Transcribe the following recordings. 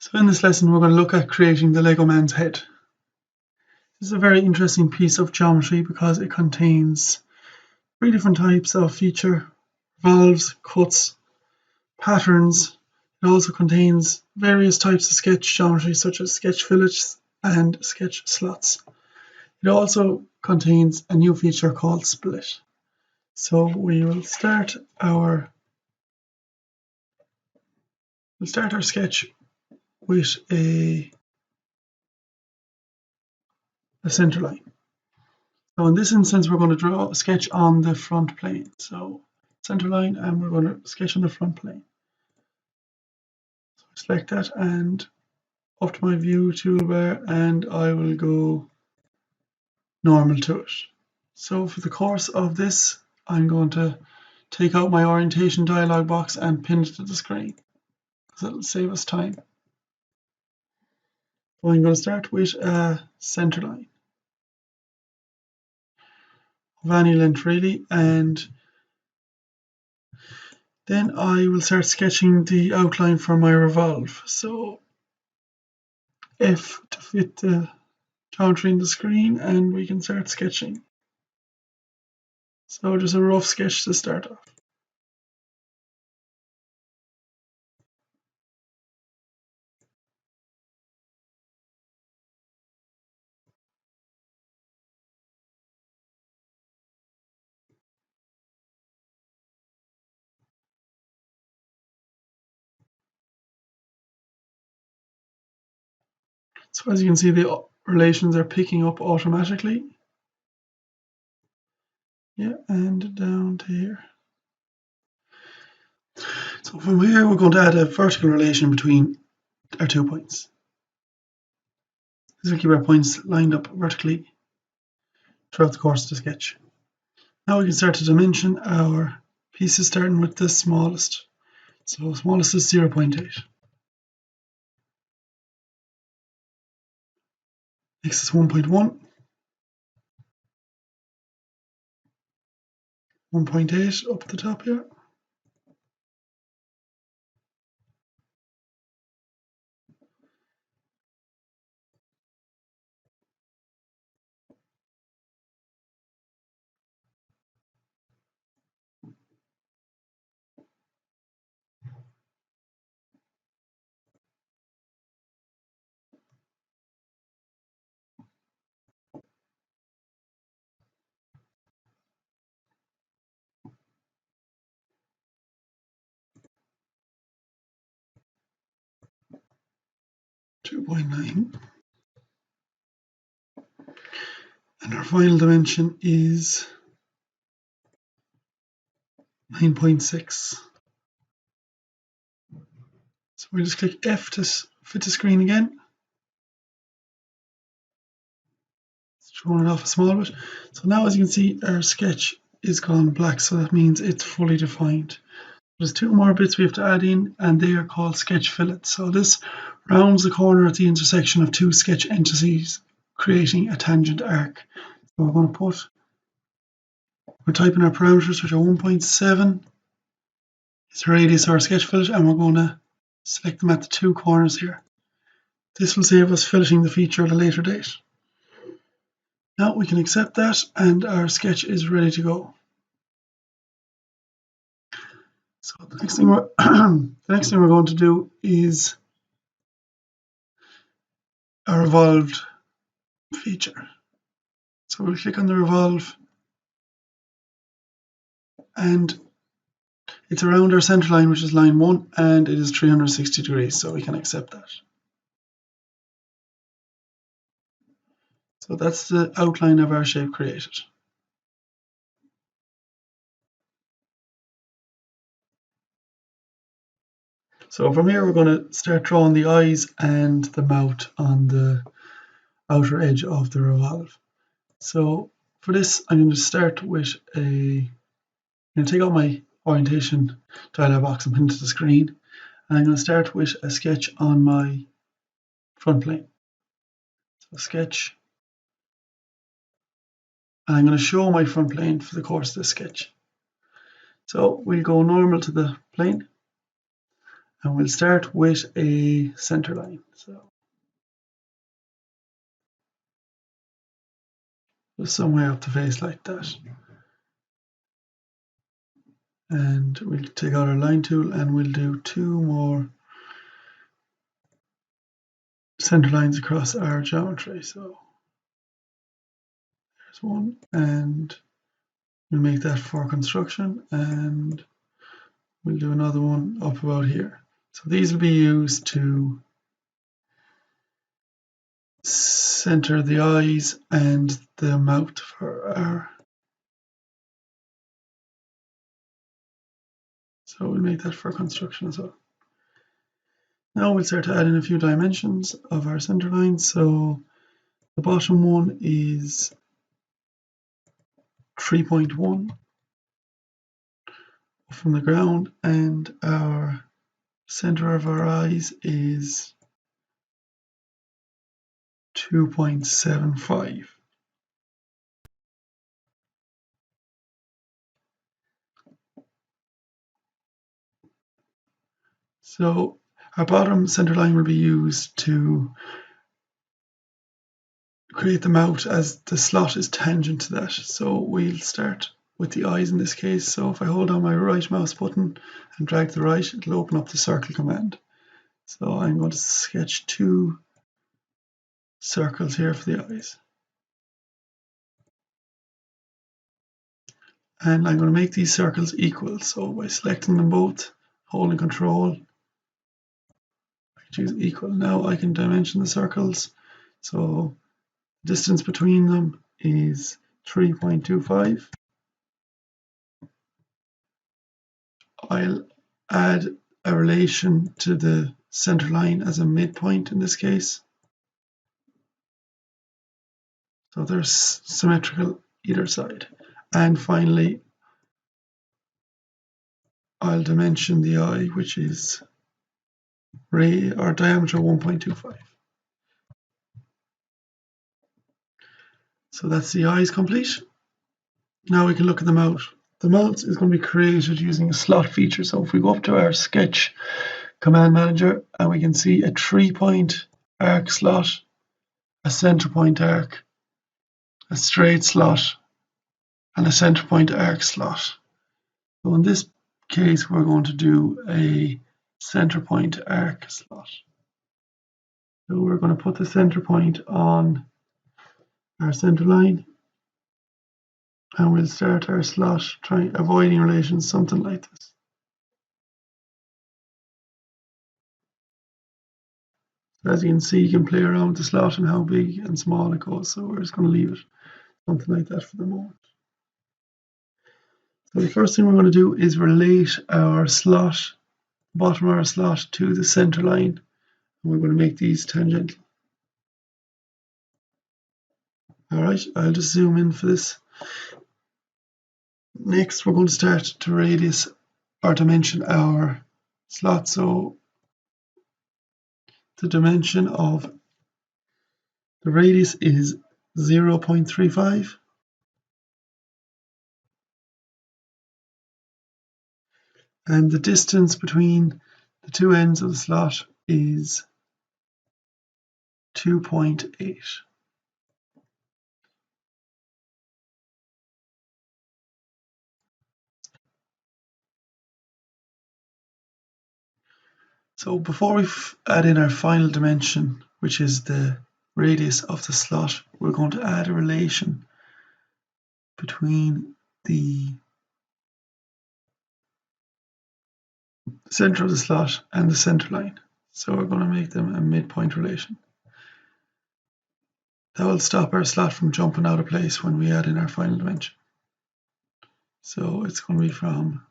So in this lesson we're going to look at creating the Lego man's head. This is a very interesting piece of geometry because it contains 3 different types of feature: revolves, cuts, patterns. It also contains various types of sketch geometry such as sketch fillets and sketch slots. It also contains a new feature called split. So we will start our sketch with a center line. So in this instance we're going to draw a sketch on the front plane. So center line, and we're going to sketch on the front plane. So select that and up to my view toolbar, and I will go normal to it. So for the course of this I'm going to take out my orientation dialog box and pin it to the screen because it'll save us time. So I'm going to start with a center line of any length really, and then I will start sketching the outline for my revolve. So F to fit the geometry in the screen, and we can start sketching. So just a rough sketch to start off. So as you can see, the relations are picking up automatically. Yeah, and down to here. So from here we're going to add a vertical relation between our 2 points. This will keep our points lined up vertically throughout the course of the sketch. Now we can start to dimension our pieces, starting with the smallest. So smallest is 0.8. Next is 1.1, 1.8 up at the top here. .9, and our final dimension is 9.6. So we'll just click F to fit the screen again. Drawing it off a small bit. So now as you can see, our sketch is gone black, so that means it's fully defined. There's 2 more bits we have to add in, and they are called sketch fillets. So this rounds the corner at the intersection of 2 sketch entities, creating a tangent arc. So we're typing our parameters, which are 1.7 is the radius of our sketch fillet, and we're going to select them at the 2 corners here. This will save us filleting the feature at a later date. Now we can accept that, and our sketch is ready to go. So the next thing we're going to do is a revolved feature. So we'll click on the revolve, and it's around our center line, which is line 1, and it is 360 degrees, so we can accept that. So that's the outline of our shape created. So from here we're going to start drawing the eyes and the mouth on the outer edge of the revolve. So for this I'm going to start with I'm going to take out my orientation dialog box and pin it to the screen, and I'm going to start with a sketch on my front plane. So sketch, and I'm going to show my front plane for the course of this sketch. So we'll go normal to the plane, And we'll start with a center line. So just some way up the face like that. And we'll take out our line tool and we'll do 2 more center lines across our geometry. So there's one, and we'll make that for construction, and we'll do another one up about here. So these will be used to center the eyes and the mouth for our. So we'll make that for construction as well. Now we'll start to add in a few dimensions of our center line. So the bottom one is 3.1 from the ground, and our center of our eyes is 2.75. So our bottom center line will be used to create the mouth, as the slot is tangent to that. So we'll start with the eyes in this case. So if I hold down my right mouse button and drag to the right, it'll open up the circle command. So I'm going to sketch 2 circles here for the eyes. And I'm going to make these circles equal. So by selecting them both, holding control, I choose equal. Now I can dimension the circles. So distance between them is 3.25. I'll add a relation to the center line as a midpoint in this case. So they're symmetrical either side. And finally, I'll dimension the eye, which is diameter 1.25. So that's the eyes complete. Now we can look at the mouth. The mouth is going to be created using a slot feature. So if we go up to our sketch command manager, and we can see a 3-point arc slot, a center point arc, a straight slot, and a center point arc slot. So in this case, we're going to do a center point arc slot. So we're going to put the center point on our center line, and we'll start our slot, avoiding relations, something like this. As you can see, you can play around with the slot and how big and small it goes. So we're just going to leave it something like that for the moment. So the first thing we're going to do is relate our slot, bottom of our slot, to the center line. And we're going to make these tangential. All right, I'll just zoom in for this. Next, we're going to start to radius or dimension our slot. So the dimension of the radius is 0.35. And the distance between the two ends of the slot is 2.8. So before we add in our final dimension, which is the radius of the slot, we're going to add a relation between the center of the slot and the center line. So we're going to make them a midpoint relation. That will stop our slot from jumping out of place when we add in our final dimension. So it's going to be from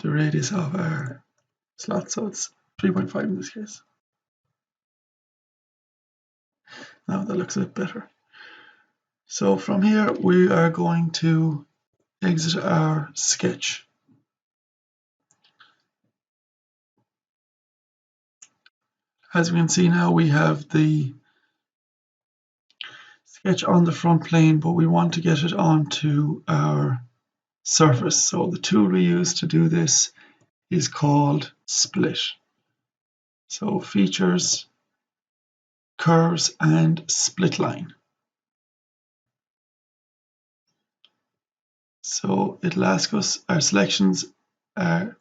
the radius of our slot, so it's 3.5 in this case. Now that looks a bit better. So from here we are going to exit our sketch. As we can see now, we have the sketch on the front plane, but we want to get it onto our surface. So the tool we use to do this is called split. So features, curves, and split line. So it'll ask us our selections are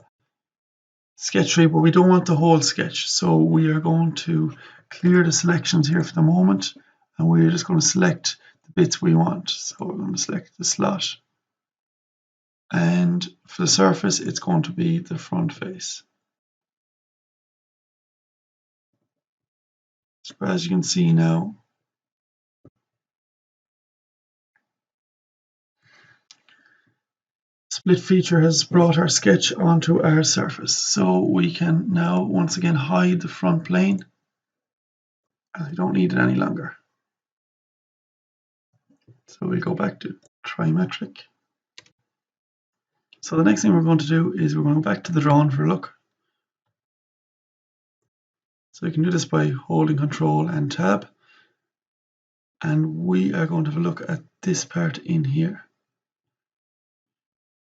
sketch tree, but we don't want the whole sketch. So we are going to clear the selections here for the moment, and we're just going to select the bits we want. So we're going to select the slot, and for the surface it's going to be the front face. So as you can see now, split feature has brought our sketch onto our surface. So we can now once again hide the front plane. I don't need it any longer. So we go back to trimetric. So the next thing we're going to do is we're going to go back to the drawing for a look. So you can do this by holding Control and Tab. And we are going to have a look at this part in here.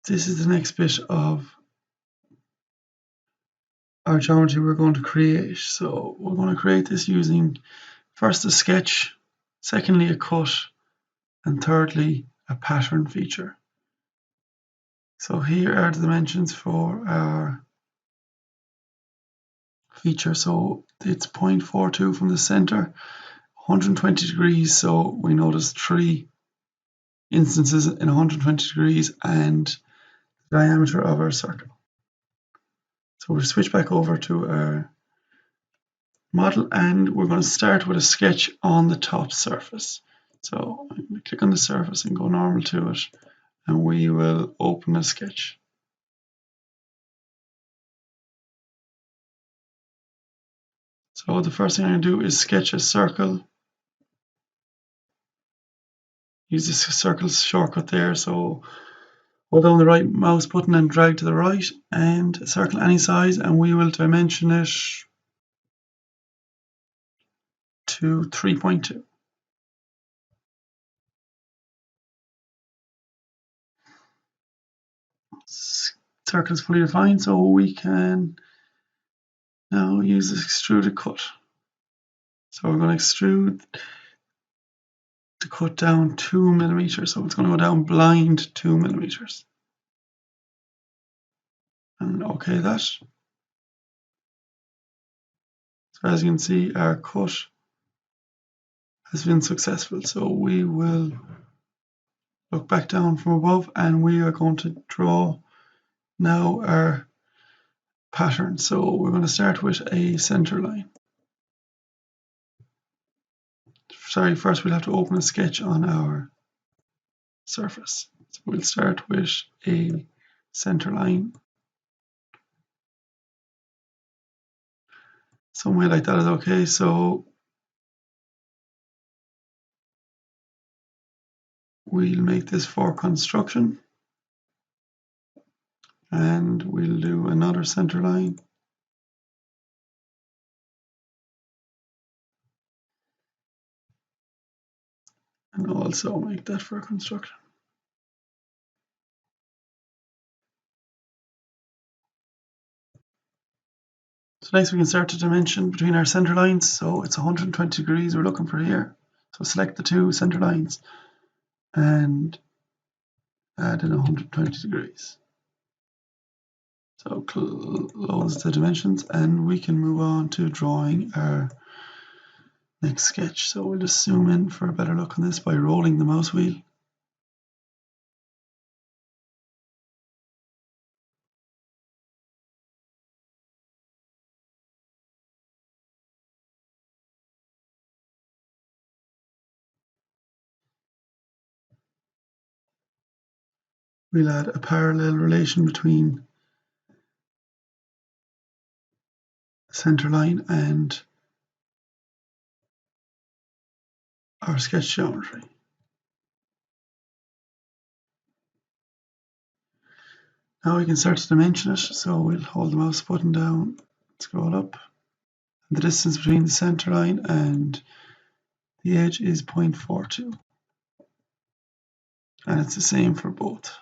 This is the next bit of our geometry we're going to create. So we're going to create this using first a sketch, secondly a cut, and thirdly a pattern feature. So here are the dimensions for our feature. So it's 0.42 from the center, 120 degrees. So we notice 3 instances in 120 degrees, and the diameter of our circle. So we'll switch back over to our model, and we're going to start with a sketch on the top surface. So I'm going to click on the surface and go normal to it, and we will open a sketch. So the first thing I'm going to do is sketch a circle. Use this circle shortcut there. So hold down the right mouse button and drag to the right and circle any size, and we will dimension it to 3.2. Circle is fully defined, so we can now use this extruded cut. So we're going to extrude the cut down 2 millimeters. So it's going to go down blind 2 millimeters. And OK that. So as you can see, our cut has been successful. So we will look back down from above, and we are going to draw now our pattern. So we're going to start with a center line. Sorry, first we'll have to open a sketch on our surface. So we'll start with a center line. Somewhere like that is okay. So we'll make this for construction, and we'll do another center line. And also make that for construction. So next we can start to dimension between our center lines. So it's 120 degrees we're looking for here. So select the 2 center lines and add in 120 degrees. So close the dimensions, and we can move on to drawing our next sketch. So we'll just zoom in for a better look on this by rolling the mouse wheel. We'll add a parallel relation between the center line and our sketch geometry. Now we can start to dimension it. So we'll hold the mouse button down, scroll up, and the distance between the center line and The edge is 0.42, and it's the same for both.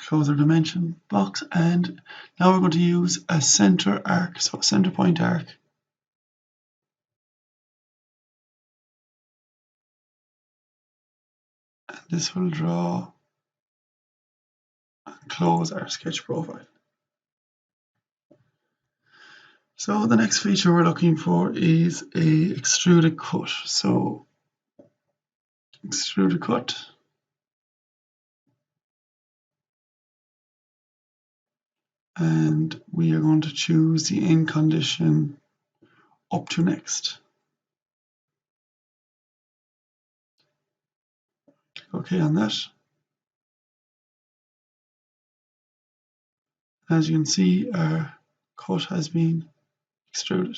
Close our dimension box, and now we're going to use a center arc, so a center point arc. And this will draw and close our sketch profile. So the next feature we're looking for is a extruded cut. So extruded cut. And we are going to choose the end condition up to next. Click OK on that. As you can see, our cut has been extruded.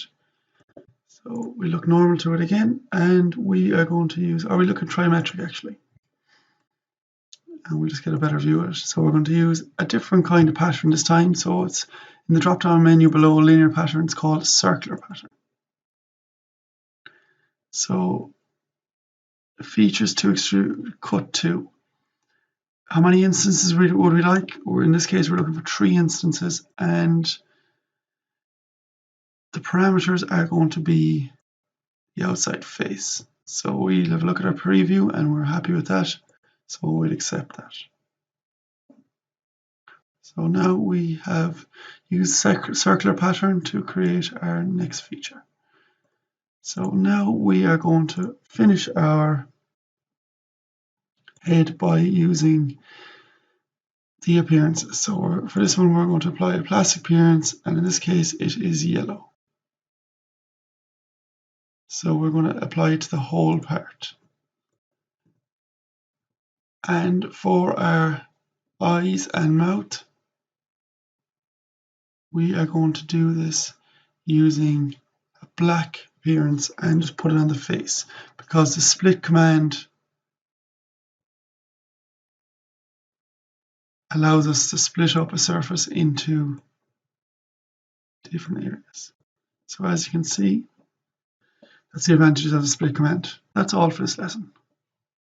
So we look normal to it again, and we are going to use, or we look at trimetric actually, and we'll just get a better view of it. So we're going to use a different kind of pattern this time. So it's in the drop down menu below linear pattern, it's called circular pattern. So features to extrude cut to. How many instances would we like? Or in this case, we're looking for 3 instances, and the parameters are going to be the outside face. So we'll have a look at our preview and we're happy with that. So we'll accept that. So now we have used circular pattern to create our next feature. So now we are going to finish our head by using the appearances. So for this one, we're going to apply a plastic appearance, and in this case, it is yellow. So we're going to apply it to the whole part. And for our eyes and mouth, we are going to do this using a black appearance and just put it on the face, because the split command allows us to split up a surface into different areas. So as you can see, that's the advantages of the split command. That's all for this lesson.